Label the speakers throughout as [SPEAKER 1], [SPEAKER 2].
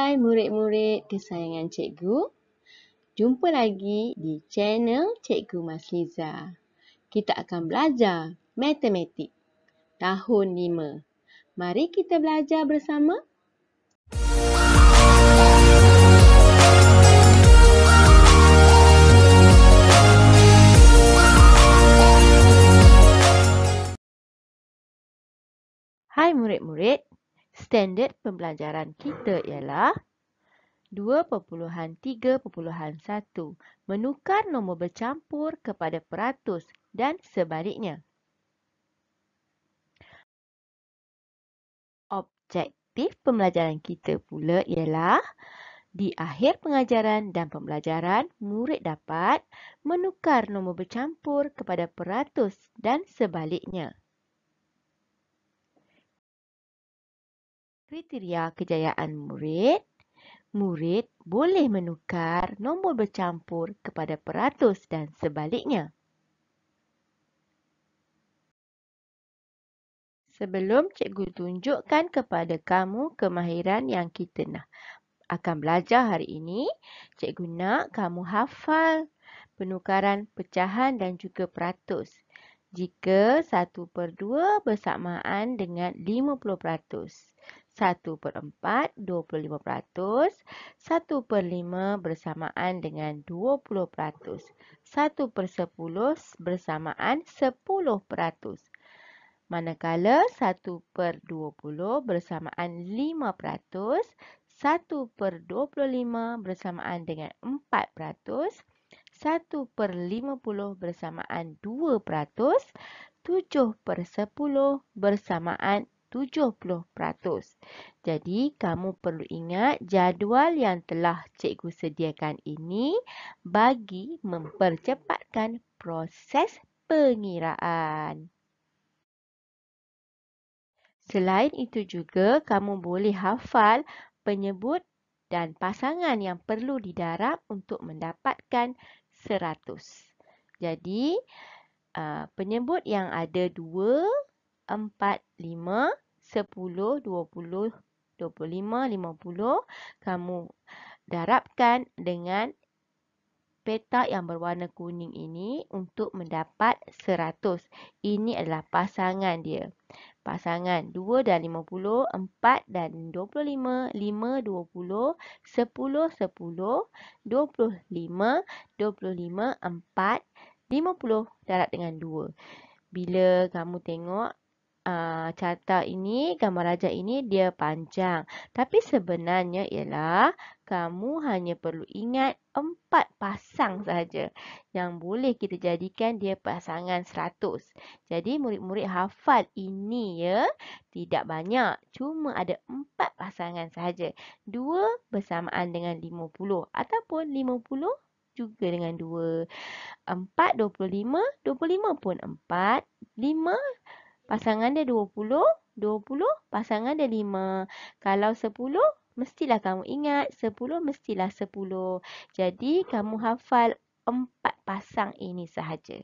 [SPEAKER 1] Hai murid-murid kesayangan cikgu. Jumpa lagi di channel Cikgu Masliza. Kita akan belajar matematik tahun 5. Mari kita belajar bersama. Hai murid-murid, standard pembelajaran kita ialah 2.3.1 menukar nombor bercampur kepada peratus dan sebaliknya. Objektif pembelajaran kita pula ialah di akhir pengajaran dan pembelajaran, murid dapat menukar nombor bercampur kepada peratus dan sebaliknya. Kriteria kejayaan murid, murid boleh menukar nombor bercampur kepada peratus dan sebaliknya. Sebelum cikgu tunjukkan kepada kamu kemahiran yang kita akan belajar hari ini, cikgu nak kamu hafal penukaran pecahan dan juga peratus. Jika 1/2 bersamaan dengan 50%, 1/4 25%, 1/5 bersamaan dengan 20%, 1/10 bersamaan 10%. Manakala 1/20 bersamaan 5%, 1/25 bersamaan dengan 4%, 1/50 bersamaan 2%, 7/10 bersamaan 70%. Jadi, kamu perlu ingat jadual yang telah cikgu sediakan ini bagi mempercepatkan proses pengiraan. Selain itu juga, kamu boleh hafal penyebut dan pasangan yang perlu didarab untuk mendapatkan 100. Jadi, penyebut yang ada 2, 4, 5, 10, 20, 25, 50, kamu darabkan dengan petak yang berwarna kuning ini untuk mendapat 100. Ini adalah pasangan dia. Pasangan 2 dan 50, 4 dan 25, 5, 20, 10, 10, 25, 25, 4, 50 darab dengan 2. Bila kamu tengok carta ini, gambar rajah ini dia panjang. Tapi sebenarnya ialah kamu hanya perlu ingat 4 pasang sahaja yang boleh kita jadikan dia pasangan 100. Jadi murid-murid hafal ini ya, tidak banyak. Cuma ada 4 pasangan sahaja. 2 bersamaan dengan 50 ataupun 50 juga dengan 2. 4, 25, 25 pun 4, 5 pasangan dia 20, 20 pasangan dia 5. Kalau 10, mestilah kamu ingat 10 mestilah 10. Jadi, kamu hafal 4 pasang ini sahaja.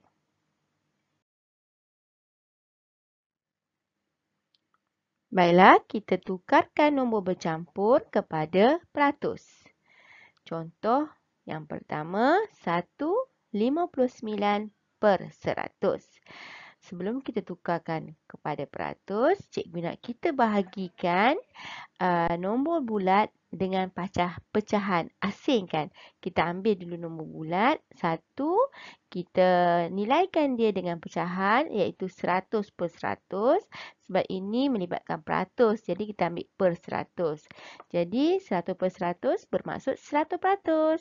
[SPEAKER 1] Baiklah, kita tukarkan nombor bercampur kepada peratus. Contoh yang pertama, 1/59/100. Sebelum kita tukarkan kepada peratus, cikgu nak kita bahagikan nombor bulat dengan pecahan. Asingkan. Kita ambil dulu nombor bulat. 1, kita nilaikan dia dengan pecahan iaitu 100/100. Sebab ini melibatkan peratus. Jadi kita ambil per 100. Jadi 100/100 bermaksud 100%.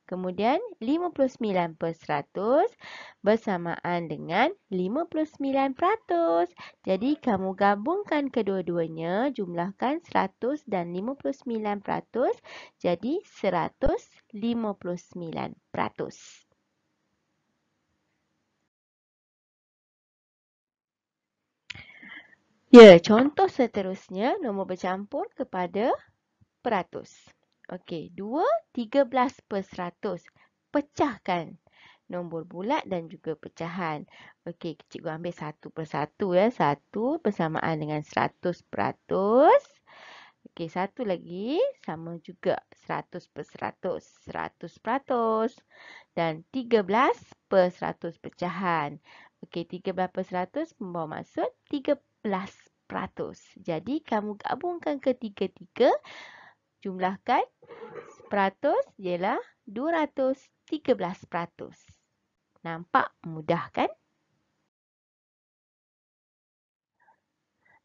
[SPEAKER 1] Kemudian 59/100 bersamaan dengan 59%. Jadi kamu gabungkan kedua-duanya, jumlahkan 100 dan 59%, jadi 159%. Ya, contoh seterusnya nombor bercampur kepada peratus. Okey, 2 13/100. Pecahkan nombor bulat dan juga pecahan. Okey, cikgu ambil satu persatu ya. 1 bersamaan dengan 100%. Okey, satu lagi sama juga 100/100, 100%. Dan 13/100 pecahan. Okey, 13/100 membawa maksud 13%. Jadi kamu gabungkan ketiga-tiga, jumlahkan peratus ialah 213%. Nampak mudah kan?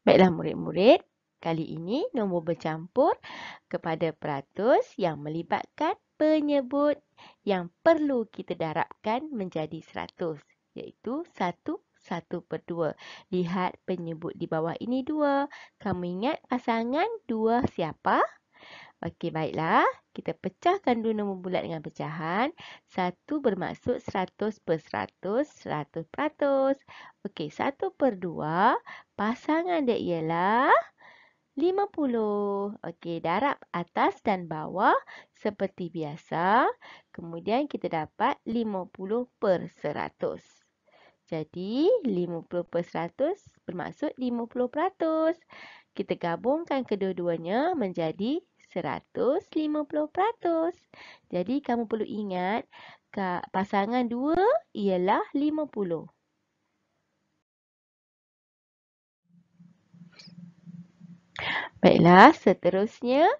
[SPEAKER 1] Baiklah murid-murid, kali ini nombor bercampur kepada peratus yang melibatkan penyebut yang perlu kita darabkan menjadi 100, iaitu 1/2. Lihat penyebut di bawah ini 2. Kamu ingat pasangan 2 siapa? Okey, baiklah. Kita pecahkan dulu nombor bulat dengan pecahan. 1 bermaksud 100/100, 100%. Okey, 1/2, pasangan dia ialah 50. Okey, darab atas dan bawah seperti biasa. Kemudian kita dapat 50/100. Jadi, 50/100 bermaksud 50%. Kita gabungkan kedua-duanya menjadi 150%. Jadi, kamu perlu ingat pasangan 2 ialah 50. Baiklah, seterusnya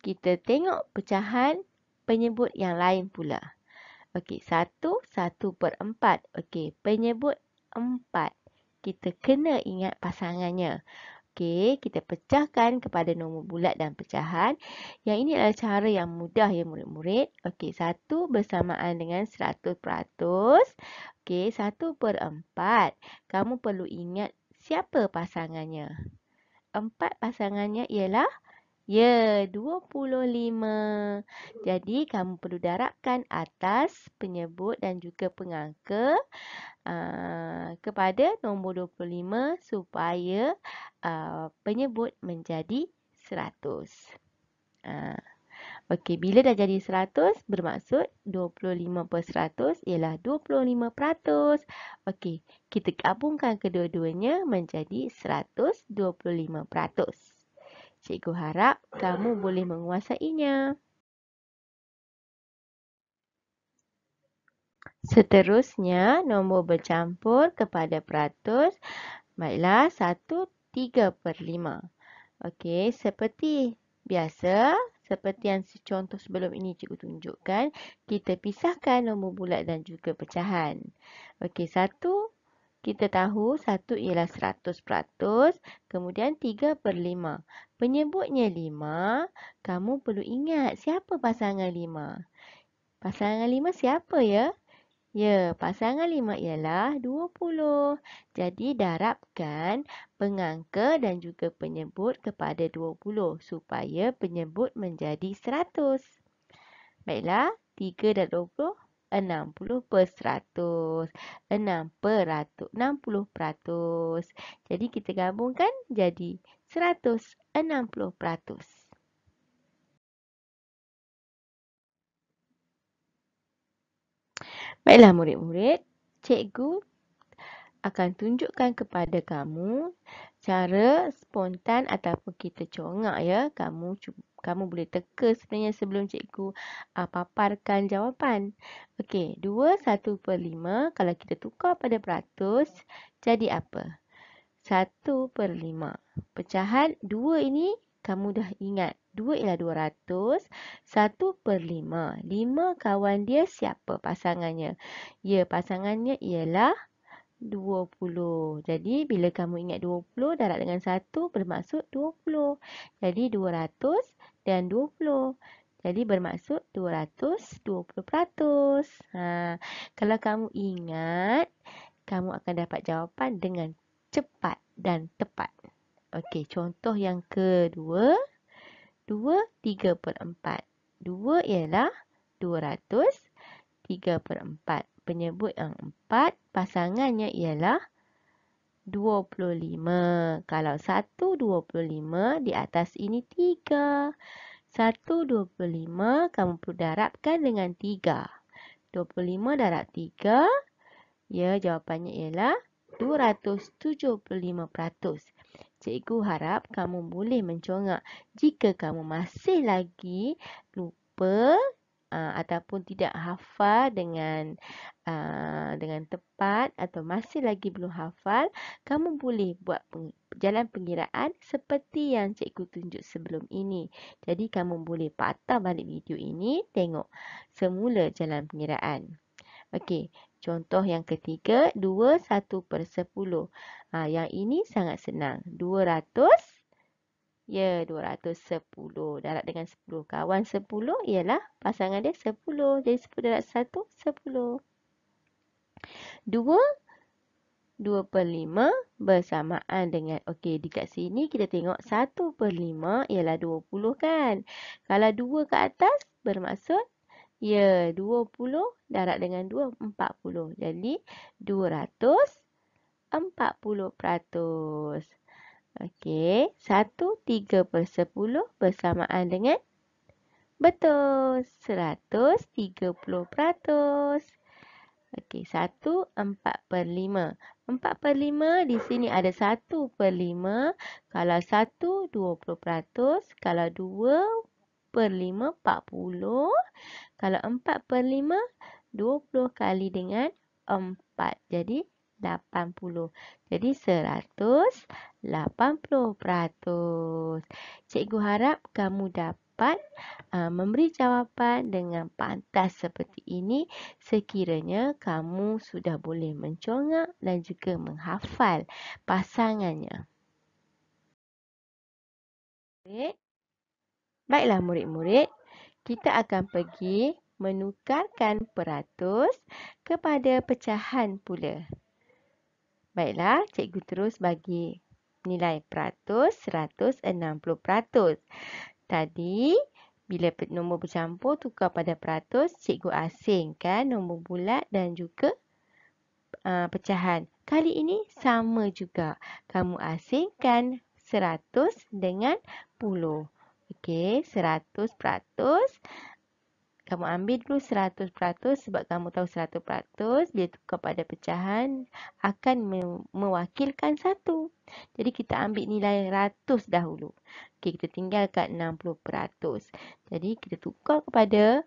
[SPEAKER 1] kita tengok pecahan penyebut yang lain pula. Okey, 1/4. Okey, penyebut 4. Kita kena ingat pasangannya. Okey, kita pecahkan kepada nombor bulat dan pecahan. Yang ini adalah cara yang mudah ya murid-murid. Okey, 1 bersamaan dengan 100%. Okey, 1/4. Kamu perlu ingat siapa pasangannya. 4 pasangannya ialah 25. Jadi, kamu perlu darabkan atas penyebut dan juga pengangka kepada nombor 25 supaya penyebut menjadi 100. Okey, bila dah jadi 100 bermaksud 25/100 ialah 25%. Okey, kita gabungkan kedua-duanya menjadi 125%. Cikgu harap kamu boleh menguasainya. Seterusnya, nombor bercampur kepada peratus. Baiklah, 1/3/5. Okey, seperti biasa, seperti yang contoh sebelum ini cikgu tunjukkan, kita pisahkan nombor bulat dan juga pecahan. Okey, 1 kita tahu 1 ialah 100%, kemudian 3/5. Penyebutnya 5, kamu perlu ingat siapa pasangan 5. Pasangan 5 siapa ya? Ya, pasangan 5 ialah 20. Jadi, darabkan pengangka dan juga penyebut kepada 20 supaya penyebut menjadi 100. Baiklah, 3 dan 20, 60/100. 60%. Jadi, kita gabungkan jadi 160%. Baiklah murid-murid, cikgu akan tunjukkan kepada kamu cara spontan ataupun kita congak ya. Kamu boleh teka sebenarnya sebelum cikgu paparkan jawapan. Okey, 2 1/5 kalau kita tukar pada peratus jadi apa? 1/5. Pecahan 2 ini kamu dah ingat. 2 ialah 200. 1/5. 5 kawan dia siapa pasangannya? Ya, pasangannya ialah 20. Jadi, bila kamu ingat 20 darab dengan 1 bermaksud 20. Jadi, 200 dan 20. Jadi, bermaksud 220%. Kalau kamu ingat, kamu akan dapat jawapan dengan cepat dan tepat. Okey, contoh yang kedua. 2 3/4. 2 ialah 200. 3/4. Penyebut yang 4, pasangannya ialah 25. Kalau 1 25, di atas ini 3. 1 25, kamu perlu darabkan dengan 3. 25 darab 3, ya jawapannya ialah 275%. Cikgu harap kamu boleh mencongak. Jika kamu masih lagi lupa ataupun tidak hafal dengan tepat atau masih lagi belum hafal, kamu boleh buat jalan pengiraan seperti yang cikgu tunjuk sebelum ini. Jadi kamu boleh patah balik video ini, tengok semula jalan pengiraan. Okey, contoh yang ketiga, 2 1/10. Yang ini sangat senang. 200, ya 210. Darab dengan 10. Kawan 10 ialah pasangan dia 10. Jadi 10 darab 1, 10. 2, 2/5 bersamaan dengan, okey, dekat sini kita tengok 1/5 ialah 20 kan. Kalau 2 ke atas bermaksud, ya, 20 darab dengan 2, 40. Jadi, 240%. Okey, 1 3/10 bersamaan dengan, betul, 130%. Okey, 1 4/5. 4/5 di sini ada 1/5. Kalau 1, 20%. Kalau 2/5, 40. Kalau 4/5, 20 kali dengan 4. Jadi 80. Jadi 180%. Cikgu harap kamu dapat memberi jawapan dengan pantas seperti ini sekiranya kamu sudah boleh mencongak dan juga menghafal pasangannya. Baiklah murid-murid, kita akan pergi menukarkan peratus kepada pecahan pula. Baiklah, cikgu terus bagi nilai peratus 160%. Tadi, bila nombor bercampur tukar pada peratus, cikgu asingkan nombor bulat dan juga pecahan. Kali ini sama juga. Kamu asingkan 100 dengan 10. Okey, 100%. Kamu ambil dulu 100% sebab kamu tahu 100% bila tukar pada pecahan akan mewakilkan 1. Jadi kita ambil nilai ratus dahulu. Okey, kita tinggalkan 60%. Jadi kita tukar kepada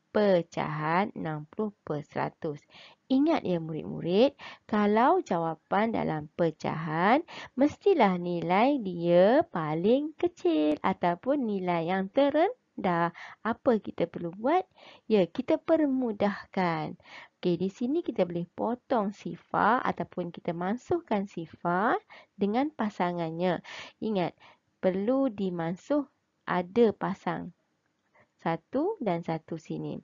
[SPEAKER 1] pecahan 60%. Ingat ya murid-murid, kalau jawapan dalam pecahan, mestilah nilai dia paling kecil ataupun nilai yang terendah. Apa kita perlu buat? Ya, kita permudahkan. Okey, di sini kita boleh potong sifar ataupun kita masukkan sifar dengan pasangannya. Ingat, perlu dimasuk ada pasang. 1 dan 1 sini.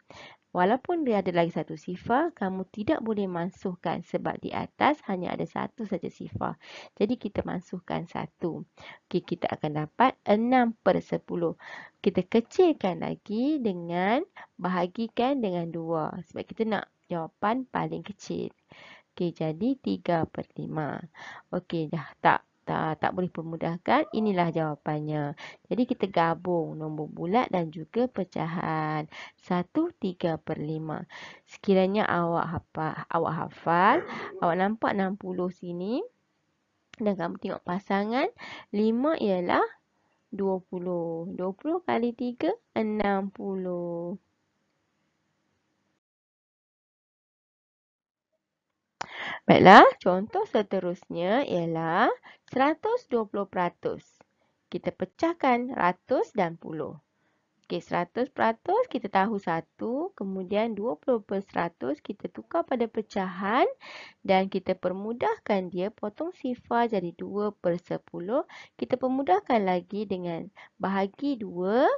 [SPEAKER 1] Walaupun dia ada lagi satu sifar, kamu tidak boleh masukkan sebab di atas hanya ada satu saja sifar. Jadi kita masukkan 1. Okey, kita akan dapat 6/10. Kita kecilkan lagi dengan bahagikan dengan 2 sebab kita nak jawapan paling kecil. Okey, jadi 3/5. Okey, dah tak boleh permudahkan. Inilah jawapannya. Jadi kita gabung nombor bulat dan juga pecahan. 1 3/5. Sekiranya awak hafal, awak nampak 60 sini. Dan kamu tengok pasangan, 5 ialah 20. 20 kali 3, 60. Baiklah, contoh seterusnya ialah 120%. Kita pecahkan ratus dan puluh. Okey, 100% kita tahu 1, kemudian 20% kita tukar pada pecahan dan kita permudahkan dia, potong sifar jadi 2/10. Kita permudahkan lagi dengan bahagi 2,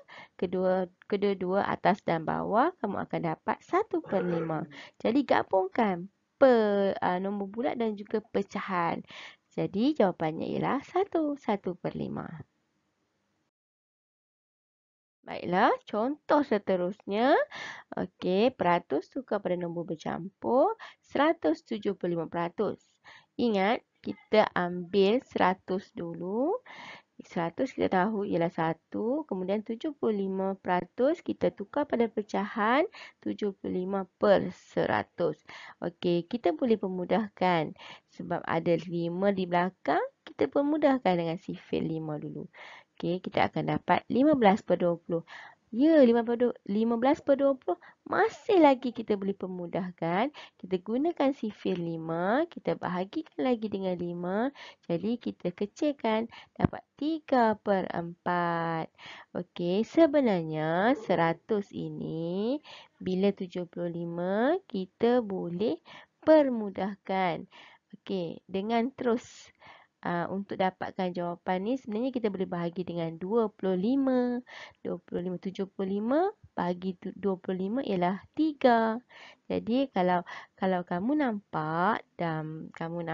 [SPEAKER 1] kedua-dua atas dan bawah, kamu akan dapat 1/5. Jadi gabungkan nombor bulat dan juga pecahan. Jadi jawapannya ialah 1/5. Baiklah, contoh seterusnya. Okey, peratus tukar pada nombor bercampur 175%. Ingat, kita ambil 100 dulu. 100 kita tahu ialah 1. Kemudian 75% kita tukar pada pecahan 75/100. Okey, kita boleh pemudahkan. Sebab ada 5 di belakang, kita pemudahkan dengan sifir 5 dulu. Okey, kita akan dapat 15/20. Ya, 15/20 masih lagi kita boleh pemudahkan. Kita gunakan sifir 5, kita bahagikan lagi dengan 5. Jadi kita kecilkan, dapat 3/4. Okey, sebenarnya 100 ini bila 75 kita boleh permudahkan. Okey, dengan terus untuk dapatkan jawapan ni sebenarnya kita boleh bahagi dengan 25. 75 bagi 25 ialah 3. Jadi kalau kamu nampak dan kamu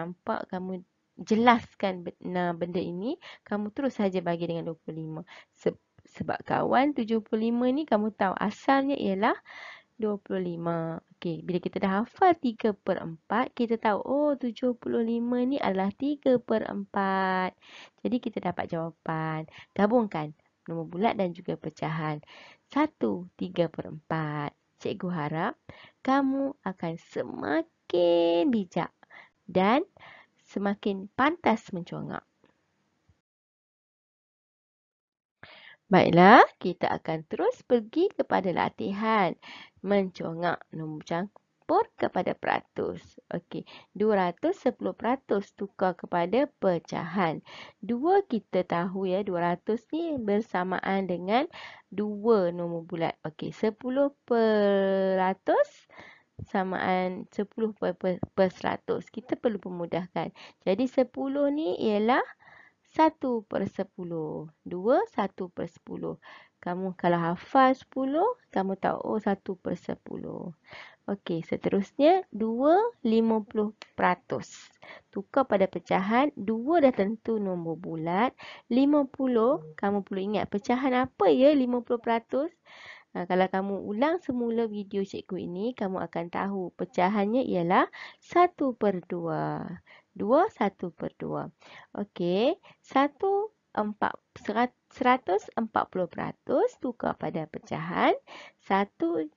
[SPEAKER 1] jelaskan benda ini, kamu terus saja bagi dengan 25. Sebab kawan 75 ni kamu tahu asalnya ialah 25. Okey, bila kita dah hafal 3/4, kita tahu, oh 75 ni adalah 3/4. Jadi kita dapat jawapan. Gabungkan nombor bulat dan juga pecahan. 1 3/4. Cikgu harap kamu akan semakin bijak dan semakin pantas mencongak. Baiklah, kita akan terus pergi kepada latihan mencongak nombor campur kepada peratus. Okey, 210% tukar kepada pecahan. 2 kita tahu ya, 200 ni bersamaan dengan 2 nombor bulat. Okey, 10% samaan 10/100. Kita perlu pemudahkan. Jadi 10 ni ialah 1/10. 2 1/10. Kamu kalau hafal 10, kamu tahu oh 1/10. Okey, seterusnya 2 50%. Tukar pada pecahan, 2 dah tentu nombor bulat. 50, kamu perlu ingat pecahan apa ya 50%? Kalau kamu ulang semula video cikgu ini, kamu akan tahu pecahannya ialah 1/2. 2 1/2. Okey, 140% tukar pada pecahan. 100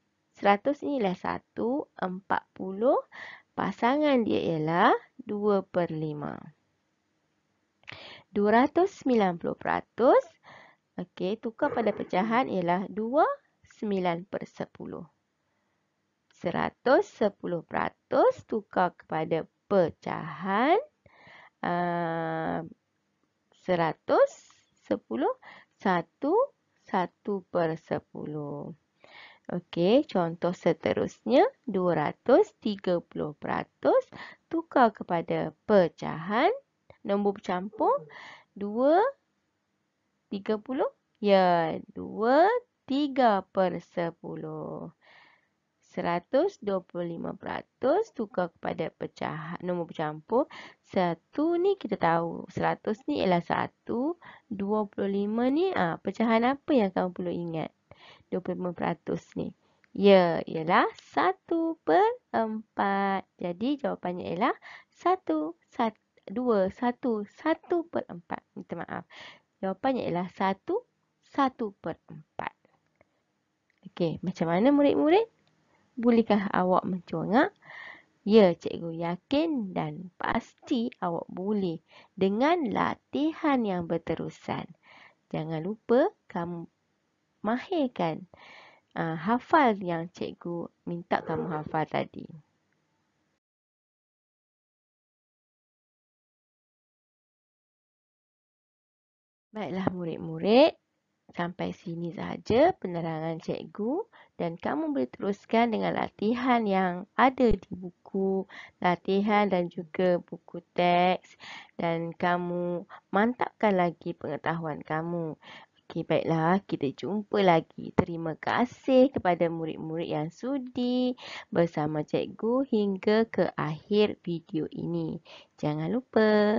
[SPEAKER 1] inilah 1, 40. Pasangan dia ialah 2/5. 290%. Okey, tukar pada pecahan ialah 2 9/10. 110% tukar kepada pecahan 110 1/10. Okey, contoh seterusnya 230% tukar kepada pecahan nombor bercampur 2 30. Ya, 2 3/10. 125% tukar kepada pecahan nombor bercampur. 1 ni kita tahu 100 ni ialah 1. 25 ni pecahan apa yang kamu perlu ingat? 25% ni. Ya, ialah 1/4. Jadi jawapannya ialah 1 1/4. Minta maaf. Jawapannya ialah 1/4. Okey, macam mana murid-murid? Bolehkah awak mencongak? Ya, cikgu yakin dan pasti awak boleh dengan latihan yang berterusan. Jangan lupa kamu mahirkan hafal yang cikgu minta kamu hafal tadi. Baiklah murid-murid. Sampai sini sahaja penerangan cikgu dan kamu boleh teruskan dengan latihan yang ada di buku latihan dan juga buku teks dan kamu mantapkan lagi pengetahuan kamu. Okey, baiklah, kita jumpa lagi. Terima kasih kepada murid-murid yang sudi bersama cikgu hingga ke akhir video ini. Jangan lupa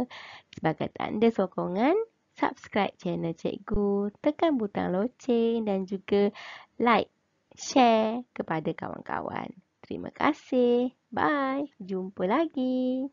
[SPEAKER 1] sebagai tanda sokongan subscribe channel cikgu, tekan butang loceng dan juga like, share kepada kawan-kawan. Terima kasih. Bye. Jumpa lagi.